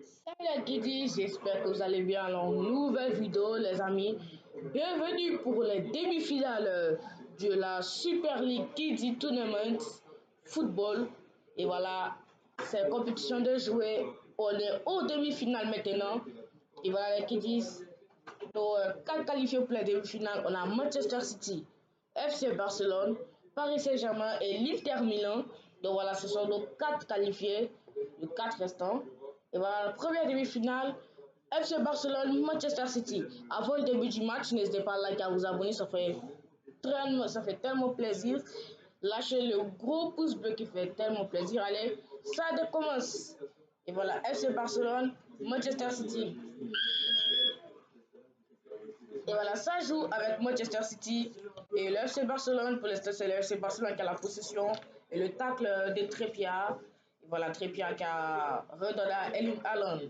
Salut les kiddies, j'espère que vous allez bien. Alors, nouvelle vidéo les amis. Bienvenue pour les demi-finales de la Super League Kids Tournament Football. Et voilà, c'est une compétition de jouer. On est aux demi-finales maintenant. Et voilà les kiddies. Nos 4 qualifiés pour les demi-finales. On a Manchester City, FC Barcelone, Paris Saint-Germain et l'Inter Milan. Donc voilà, ce sont nos 4 qualifiés, les 4 restants. Et voilà, la première demi-finale, FC Barcelone, Manchester City. Avant le début du match, n'hésitez pas à liker, à vous abonner, ça fait tellement plaisir. Lâchez le gros pouce bleu qui fait tellement plaisir. Allez, ça commence. Et voilà, FC Barcelone, Manchester City. Et voilà, ça joue avec Manchester City et le FC Barcelone. Pour l'instant, c'est le FC Barcelone qui a la possession et le tacle de Trépia. Et voilà, Trépia qui a redonné à Erling Haaland.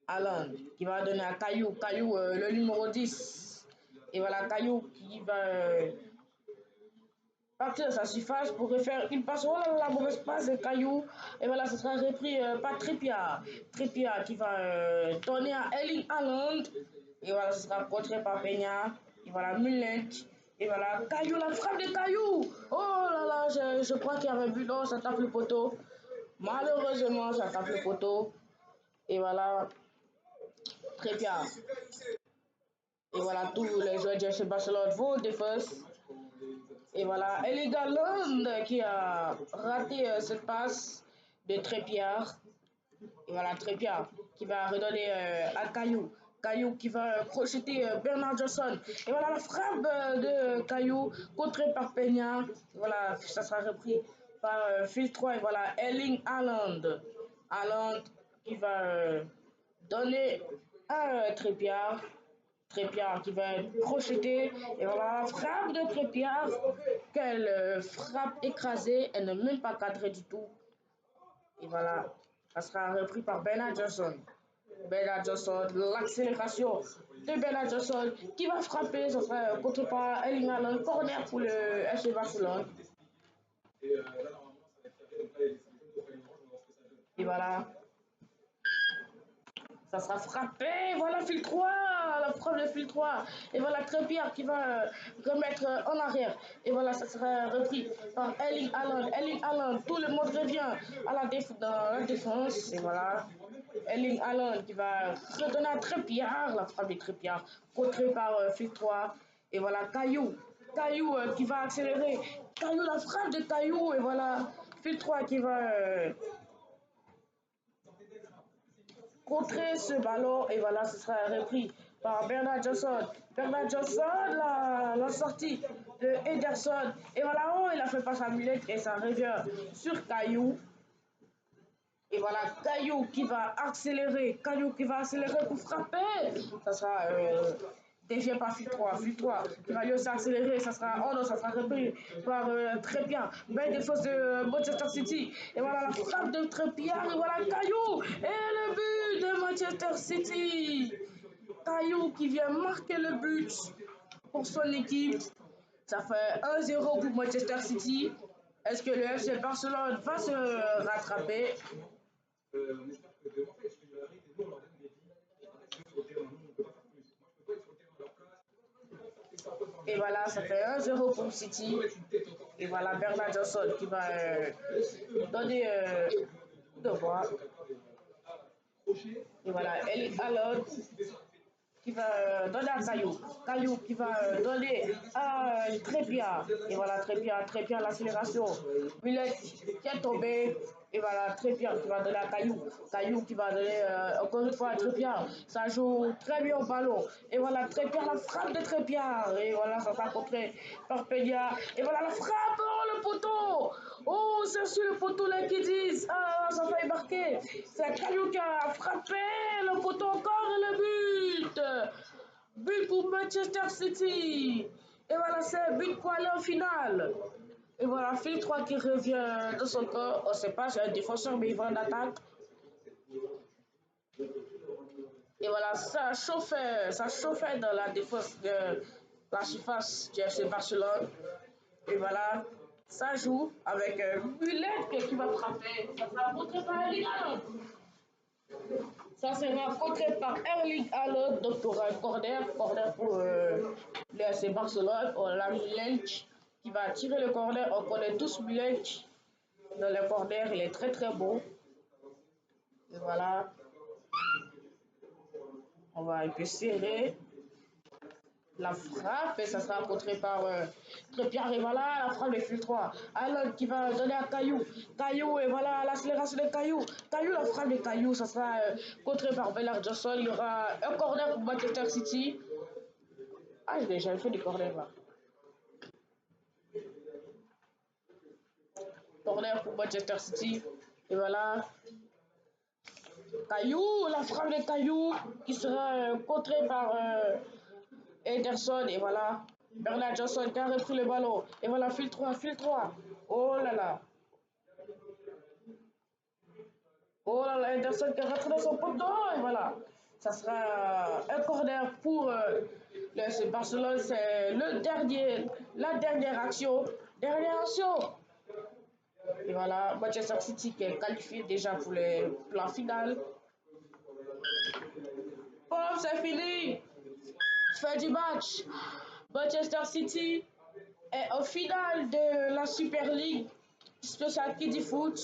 Haaland qui va donner à Caillou. Caillou, le numéro 10. Et voilà, Caillou qui va partir de sa surface pour refaire une passe. Oh là là, la mauvaise passe de Caillou. Et voilà, ce sera repris par Trépia. Trépia qui va donner à Erling Haaland. Et voilà, ce sera contré par Peña. Et voilà, Mulet. Et voilà, Caillou, la frappe de Caillou. Oh là là, je crois qu'il y avait but. Non, ça tape le poteau. Malheureusement, ça tape le poteau. Et voilà, Trépia. Et voilà, tous les joueurs de FC Barcelone vont défense. Et voilà, Erling Haaland qui a raté cette passe de Trépia. Et voilà, Trépia qui va redonner à Caillou. Caillou qui va crocheter Bernard Johnson. Et voilà la frappe de Caillou contrée par Peña. Voilà, ça sera repris par Phil 3. Et voilà, Erling Haaland. Haaland qui va donner à Trépia. Trépia qui va crocheter. Et voilà la frappe de Trépia. Quelle frappe écrasée. Elle n'est même pas cadrée du tout. Et voilà, ça sera repris par Bernard Johnson. Bernard Johnson, l'accélération de Bernard Johnson qui va frapper. Ça sera contre par Erling Haaland, corner pour le FC Barcelone. Et voilà, ça sera frappé. Voilà, fil 3, la frappe de fil 3. Et voilà, Trépierre qui va remettre en arrière. Et voilà, ça sera repris par Erling Haaland. Erling Haaland, tout le monde revient à dans la défense. Et voilà, Erling Haaland qui va redonner à Trépierre, la frappe de Trépierre, contrée par fil 3. Et voilà, Caillou. Caillou qui va accélérer. Caillou, la frappe de Caillou. Et voilà, fil 3 qui va contrer ce ballon. Et voilà, ce sera repris par Bernard Johnson. Bernard Johnson, la sortie de Ederson. Et voilà, oh, il a fait passer à Mulet et ça revient sur Caillou. Et voilà, Caillou qui va accélérer. Caillou qui va accélérer pour frapper. Ça sera dévié par Fil 3. Fil 3 qui va lui aussi accélérer. Ça sera, oh non, ça sera repris par Trépia. Belle défense de Manchester City. Et voilà la frappe de Trépia. Et voilà Caillou. Et le but de Manchester City. Caillou qui vient marquer le but pour son équipe. Ça fait 1-0 pour Manchester City. Est-ce que le FC Barcelone va se rattraper? Et voilà, ça fait 1-0 pour City. Et voilà, Bernard Johnson qui va donner de voir. Et voilà, Erling Haaland qui va donner à Caillou. Caillou qui va donner à Trépia. Et voilà, Trépia, l'accélération. Mulet qui est tombé. Et voilà, Trépia qui va donner à Caillou. Caillou qui va donner encore une fois à Trépia. Ça joue très bien au ballon. Et voilà, Trépia, la frappe de Trépia. Et voilà, ça sera contré par Peña. Et voilà la frappe. Oh, le poteau. Oh, c'est sur le poteau là qui disent. Ah, ça va y marquer. C'est Caillou qui a frappé le poteau encore et le but. But pour Manchester City. Et voilà, c'est but pour aller en finale. Et voilà, Phil 3 qui revient de son corps. On ne sait pas, c'est un défenseur, mais il va en attaque. Et voilà, ça chauffait dans la défense de la surface du FC Barcelone. Et voilà, ça joue avec Mulet qui va frapper. Ça va montrer par Erling Haaland. Ça sera contré par Erling Haaland, donc il y aura un corner pour le FC Barcelone. On a Milench qui va tirer le corner. On connaît tous Milench dans le corner, il est très très beau. Et voilà, on va un peu serrer la frappe et ça sera contré par Trépierre. Et voilà, la frappe de fil 3. Haaland qui va donner à Caillou. Caillou, et voilà l'accélération de Caillou. Caillou, la frappe de Caillou, ça sera contré par Bernard Johnson. Il y aura un corner pour Manchester City. Ah, j'ai déjà fait des corners là. Corner pour Manchester City. Et voilà. Caillou, la frappe de Caillou qui sera contrée par Ederson. Et voilà. Bernard Johnson qui a repris le ballon. Et voilà, fil 3, fil 3. Oh là là. Oh là là, Ederson qui est rentré dans son poteau. Et voilà. Ça sera un corner pour le FC Barcelone. C'est la dernière action. Dernière action. Et voilà, Manchester City qui est qualifié déjà pour le plan final. Oh, c'est fini. Fin du match. Manchester City est au final de la Super League spécial Kiddie Foot.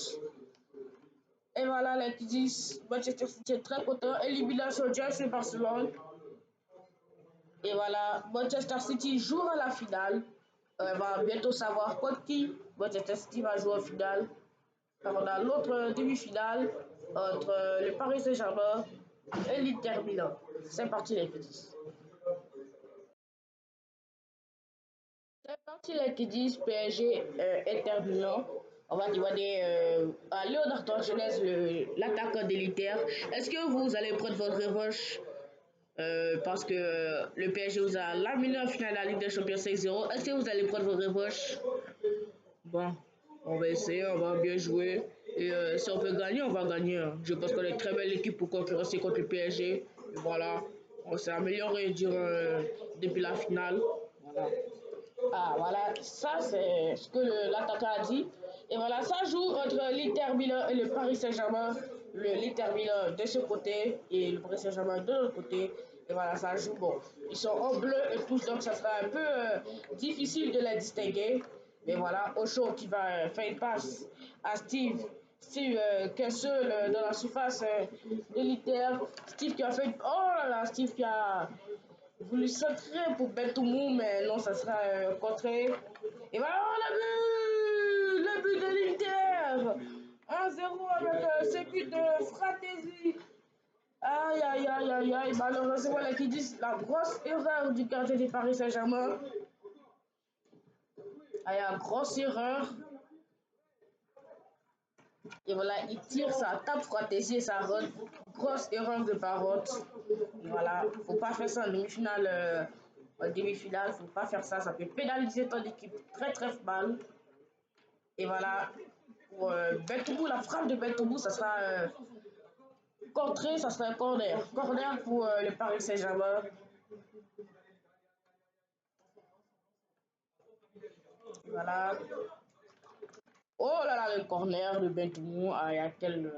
Et voilà, les Kiddies, Manchester City est très content. Élimination du FC Barcelone. Et voilà, Manchester City joue à la finale. On va bientôt savoir contre qui Manchester City va jouer en finale. On a l'autre demi-finale entre le Paris Saint-Germain et l'Inter Milan. C'est parti les Kiddies. C'est parti les Kiddies, PSG Inter Milan. On va demander à Leonardo Angeles, l'attaquant de l'Inter. Est-ce que vous allez prendre votre revanche parce que le PSG vous a laminé en finale de la Ligue des Champions 5-0. Est-ce que vous allez prendre votre revanche? Bon, on va essayer, on va bien jouer. Et si on peut gagner, on va gagner. Je pense qu'on est une très belle équipe pour concurrencer contre le PSG. Et voilà, on s'est amélioré depuis la finale. Voilà. Ah, voilà, ça c'est ce que l'attaquant a dit. Et voilà, ça joue entre l'Inter Milan et le Paris Saint-Germain. L'Inter Milan de ce côté et le Paris Saint-Germain de l'autre côté. Et voilà, ça joue. Bon, ils sont en bleu et tous, donc ça sera un peu difficile de les distinguer. Mais voilà, Ocho qui va faire une passe à Steve. Steve qui est seul dans la surface de l'Inter. Steve qui a fait. Oh là là, Steve qui a voulu centrer pour Bentoumou, mais non, ça sera contré. Et voilà, le but de l'Inter 1-0 avec ce but de Fratesi. Aïe, aïe, aïe, aïe, aïe. Malheureusement, les qui disent la grosse erreur du gardien du Paris Saint-Germain. Aïe, une grosse erreur. Et voilà, il tire, ça tape Fratesi et ça rentre. Grosse erreur de Barotte. Voilà, faut pas faire ça en demi-finale. En demi-finale, faut pas faire ça. Ça peut pénaliser ton équipe très très mal. Et voilà, pour Bentoumou, la frappe de Bentoumou, ça sera contré, ça sera un corner. Corner pour le Paris Saint-Germain. Voilà. Oh là là, le corner de Bentoumou. Ah, il y a quel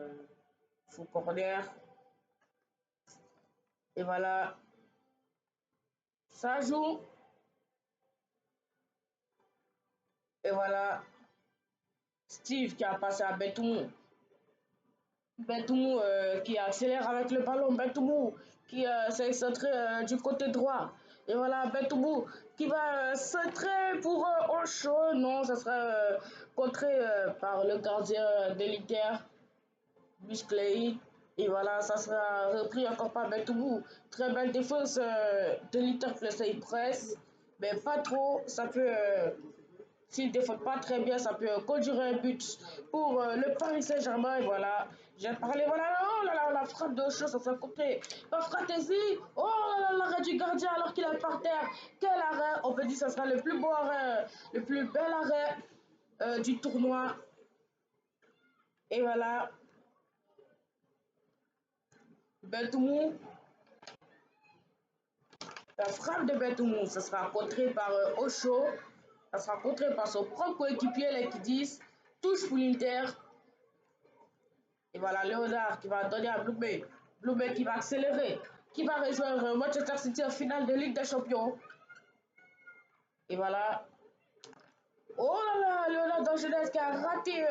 faux corner. Et voilà. Ça joue. Et voilà. Steve qui a passé à Bentoumou. Bentoumou qui accélère avec le ballon. Bentoumou qui s'est centré du côté droit. Et voilà, Bentoumou qui va centrer pour Ocho. Non, ça sera contré par le gardien de l'Inter, Musclé. Et voilà, ça sera repris encore par Bentoumou. Très belle défense de l'Inter plus il presse. Mais pas trop, ça peut... s'il ne défend pas très bien, ça peut conduire un but pour le Paris Saint-Germain. Et voilà, j'ai parlé, voilà, oh là là, la frappe de chose, ça s'est compté. Pas Fratesi, oh là là, l'arrêt du gardien alors qu'il est par terre. Quel arrêt, on peut dire que ça sera le plus beau arrêt, le plus bel arrêt du tournoi. Et voilà, Bentoumou, la frappe de Bentoumou, ça sera contré par Ocho. Ça sera contré par son propre coéquipier, les qui disent touche pour l'Inter. Et voilà, Léonard qui va donner à Blumé. Blue Bay qui va accélérer, qui va rejoindre Manchester City en finale de Ligue des Champions. Et voilà. Oh là là, Léonard Dangeles qui a raté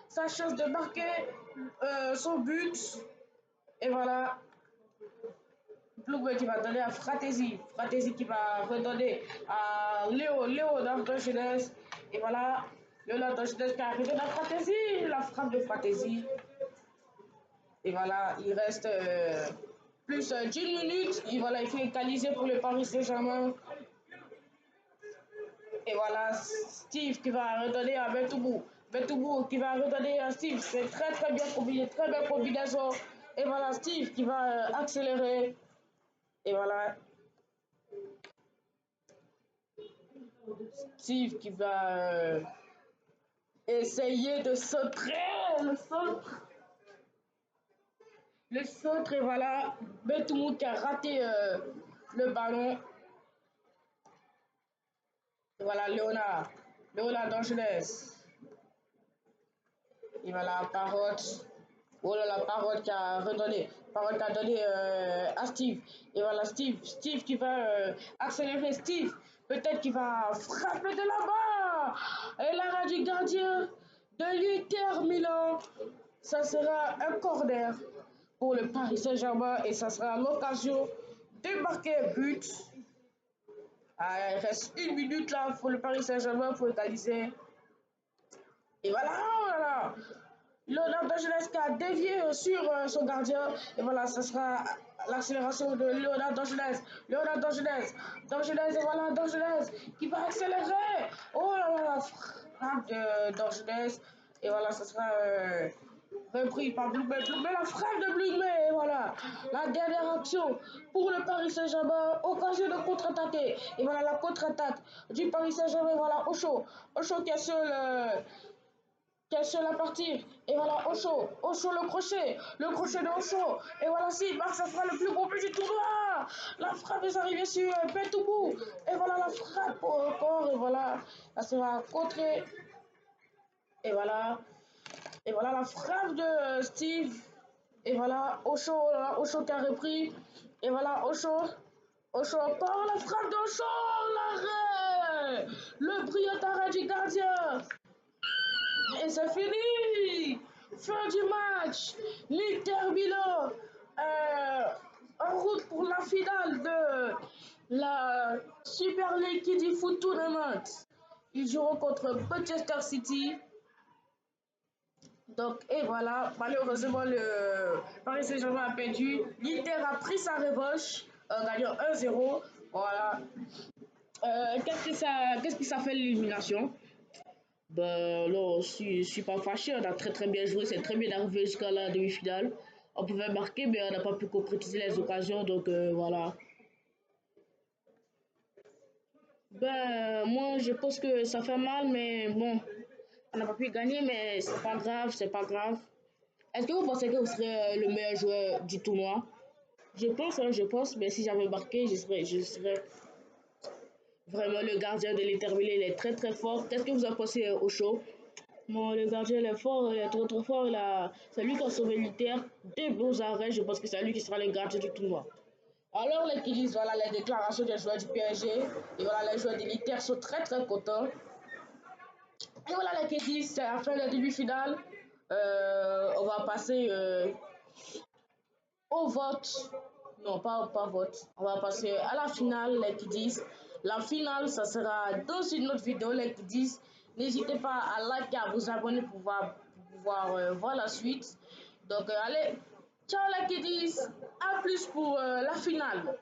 sa chance de marquer son but. Et voilà. Blue Bay qui va donner à Fratesi. Fratesi qui va redonner à Léonard Dangeles. Et voilà. Léonard Dangeles qui a redonné à Fratesi. La frappe de Fratesi. Et voilà, il reste plus 10 minutes. Et voilà, il faut égaliser pour le Paris Saint-Germain. Et voilà, Steve qui va redonner à Betoubou. Betoubou qui va redonner à Steve. C'est très bien combiné, très belle combinaison. Et voilà, Steve qui va accélérer. Et voilà, Steve qui va essayer de centrer le centre. Le centre, et voilà, Betoubou qui a raté le ballon. Et voilà, Léonard Dangeles. Et voilà, Parotte. Oh là là, Parotte qui a redonné. Parotte qui a donné à Steve. Et voilà, Steve qui va accélérer. Steve, peut-être qu'il va frapper de là-bas. Et l'arrêt du gardien de l'Inter Milan. Ça sera un corner pour le Paris Saint-Germain. Et ça sera l'occasion de marquer un but. Ah, il reste 1 minute là pour le Paris Saint-Germain pour égaliser. Et voilà, voilà. Léonard Dangeles qui a dévié sur son gardien. Et voilà, ce sera l'accélération de Léonard Dangeles. Léonard Dangeles. Dangeles, et voilà, Dangeles qui va accélérer. Oh là là, la frappe de Dangeles. Et voilà, ce sera repris par Blue Bay. Blue Bay, la frappe de Blue Bay. Et voilà, la dernière action pour le Paris Saint-Germain. Occasion de contre-attaquer. Et voilà, la contre-attaque du Paris Saint-Germain. Voilà, Ocho. Ocho qui est sur le... Question à partir. Et voilà, Ocho le crochet de Ocho. Et voilà, si Marc, ça sera le plus gros but du tournoi. La frappe est arrivée sur Betoubou. Et voilà, la frappe encore. Et voilà, ça sera contré. Et voilà, la frappe de Steve. Et voilà, Ocho qui a repris. Et voilà, Ocho encore, la frappe d'Ocho. L'arrêt. Le brillant arrêt du gardien. Et c'est fini! Fin du match! L'Inter Milan en route pour la finale de la Super League Kiddie Foot Tournament. Ils joueront contre Manchester City. Donc, et voilà, malheureusement, le Paris Saint-Germain a perdu. L'Inter a pris sa revanche en gagnant 1-0. Voilà. Qu'est-ce que ça fait l'élimination? Ben là, je suis pas fâché, on a très bien joué, c'est très bien arrivé jusqu'à la demi-finale. On pouvait marquer, mais on n'a pas pu concrétiser les occasions, donc voilà. Ben, moi, je pense que ça fait mal, mais bon, on n'a pas pu gagner, mais c'est pas grave, c'est pas grave. Est-ce que vous pensez que vous serez le meilleur joueur du tournoi? Je pense, mais si j'avais marqué, je serais vraiment le gardien de l'Inter Milan, il est très fort. Qu'est-ce que vous en pensez au show? Bon, le gardien il est fort, il est trop fort. C'est lui qui a sauvé l'Inter. Deux beaux arrêts, je pense que c'est lui qui sera le gardien du tournoi. Alors, les qui disent, voilà les déclarations des joueurs du PSG. Et voilà, les joueurs de l'Inter sont très contents. Et voilà, les qui disent, c'est la fin de la demi-finale. On va passer au vote. Non, pas vote. On va passer à la finale, les qui disent. La finale, ça sera dans une autre vidéo, les qui disent. N'hésitez pas à liker, à vous abonner pour pouvoir voir la suite. Donc, allez, ciao les kiddies, à plus pour la finale.